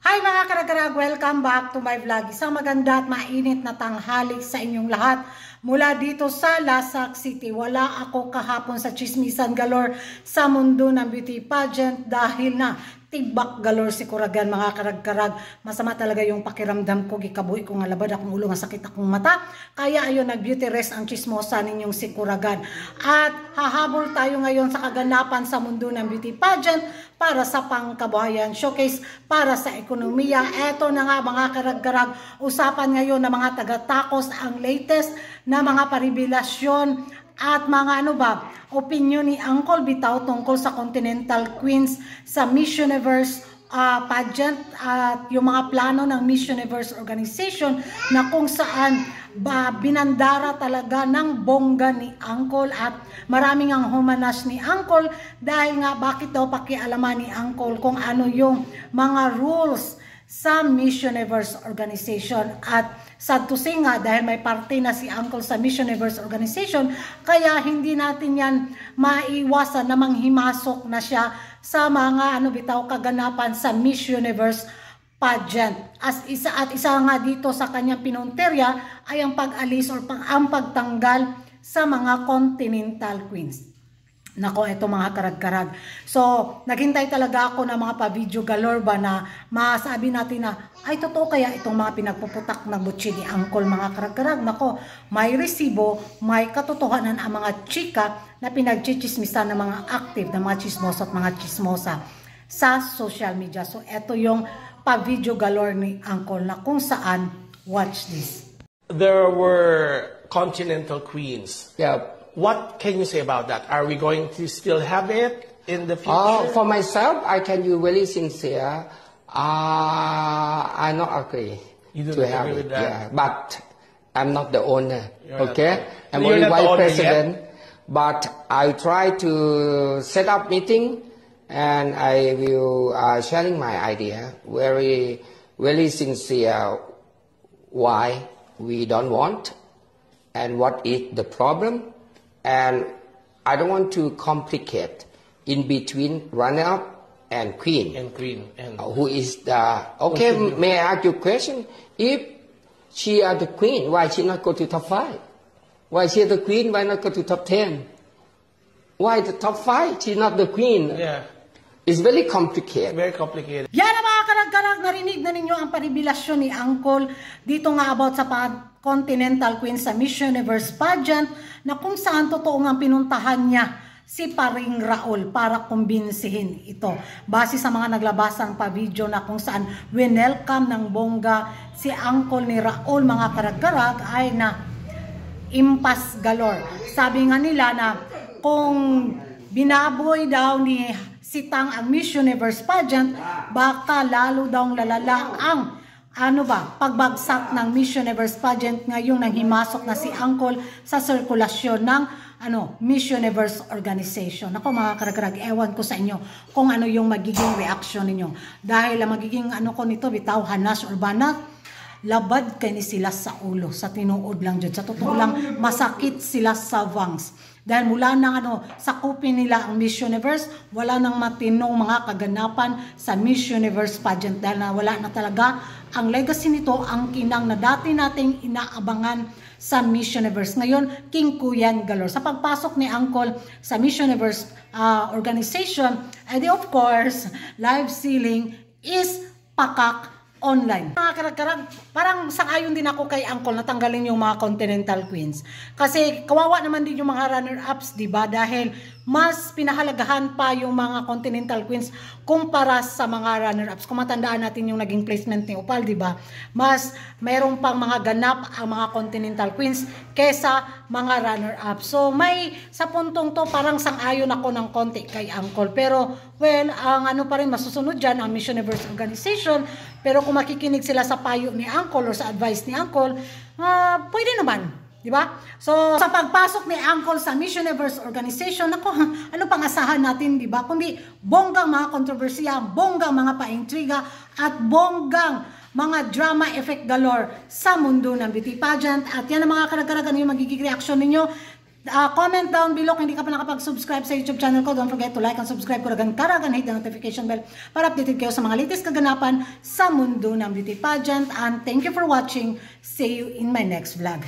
Hi mga karag-karag! Welcome back to my vlog. Isang maganda at mainit na tanghali sa inyong lahat. Mula dito sa Lasak City, wala ako kahapon sa chismisan galore sa mundo ng beauty pageant dahil na tibak galore si Kuragan mga karag-karag. Masama talaga yung pakiramdam ko, gikabuhi ko nga labad akong ulo, nga sakit akong mata. Kaya ayun, nag-beauty rest ang chismosa ninyong si Kuragan. At hahabol tayo ngayon sa kaganapan sa mundo ng beauty pageant para sa pangkabuhayan showcase, para sa ekonomiya. Eto na nga mga karag-karag, usapan ngayon ng mga taga-takos ang latest na mga paribilasyon at mga opinion ni Uncle Bitaw tungkol sa Continental Queens sa Miss Universe pageant at yung mga plano ng Miss Universe organization na kung saan binandara talaga ng bongga ni Uncle at maraming ang humanas ni Uncle dahil nga bakit daw pakialaman ni Uncle kung ano yung mga rules sa Miss Universe organization. At sad to say nga, dahil may parte na si Uncle sa Miss Universe organization, kaya hindi natin yan maiwasan na manghimasok na siya sa mga kaganapan sa Miss Universe pageant. Isa nga dito sa kanyang pinunterya ay ang pag-alis or ang pagtanggal sa mga Continental Queens. Nako, eto mga karag-karag. So, naghintay talaga ako ng mga pa-video galore ba na masabi natin na, ay totoo kaya itong mga pinagpuputak ng butsi ni Uncle mga karag-karag. Nako, may resibo, may katotohanan ang mga chika na pinagchichismisan ng mga active, ng mga chismosa at mga chismosa sa social media. So, eto yung pa-video galore ni Uncle na kung saan, watch this. There were Continental Queens. Yeah. What can you say about that? Are we going to still have it in the future? For myself, I can be really sincere. I not agree You don't to have agree it. with that? Yeah, but I'm not the owner. You're I'm You're only not the vice owner president. yet? But I try to set up meeting, and I will sharing my idea. Very sincere. Why we don't want, and what is the problem. And I don't want to complicate in between runner-up and queen. And queen. And Who is the... Okay, may I ask you a question? If she are the queen, why she not go to top 5? Why she the queen, why not go to top 10? Why the top 5? She's not the queen. yeah, It's very complicated. very complicated. Yan ang mga karag-karag, narinig na ninyo ang paribilasyon ni Uncle dito nga about sa Continental Queen sa Miss Universe pageant na kung saan totoo nga pinuntahan niya si Paring Raul para kumbinsihin ito. Base sa mga naglabasang pa-video na kung saan winelcome ng bongga si Uncle ni Raul mga karag-karag ay na impas galore. Sabi nga nila na kung binaboy daw ni Sitang ang Miss Universe pageant, baka lalo daw lalala ang pagbagsak ng Miss Universe pageant ngayong nanghimasok na si Uncle sa sirkulasyon ng Miss Universe organization. Ako mga karag-karag, ewan ko sa inyo kung ano yung magiging reaction ninyo. Dahil ang magiging ko nito, bitaw, hanas or banat, labad kay ni sila sa ulo, sa tinuod lang dyan. Sa totoo lang, masakit sila sa vangs. Dahil mula nang sakupin nila ang Miss Universe, wala nang matinong mga kaganapan sa Miss Universe pageant. Dahil na wala na talaga ang legacy nito, ang kinang na dati nating inaabangan sa Miss Universe. Ngayon, King Kuyan galore. Sa pagpasok ni Uncle sa Miss Universe organization, edi of course, live sealing is pakak online. Mga karag-karag, parang sang-ayon din ako kay Uncle na tanggalin yung mga Continental Queens. Kasi kawawa naman din yung mga runner-ups, diba? Dahil mas pinahalagahan pa yung mga Continental Queens kumpara sa mga runner-ups. Kung matandaan natin yung naging placement ni Opal, diba? Mas mayroong pang mga ganap ang mga Continental Queens kesa mga runner-ups. So sa puntong to, parang sang-ayon ako ng konti kay Uncle. Pero, well, ang pa rin masusunod dyan, ang Miss Universe organization. Pero kung makikinig sila sa payo ni Uncle or sa advice ni Uncle, pwede naman. Diba? So, sa pagpasok ni Uncle sa Miss Universe organization, ano pang asahan natin, diba? Kundi bonggang mga kontrobersiya, bonggang mga paintriga, at bonggang mga drama effect galore sa mundo ng beauty pageant. At yan ang mga karag-karag, ano yung magiging reaction ninyo? Comment down below kung hindi ka pa nakapag-subscribe sa YouTube channel ko. Don't forget to like and subscribe ko ragan karagan, hit the notification bell para updated kayo sa mga latest kaganapan sa mundo ng beauty pageant. And thank you for watching. See you in my next vlog.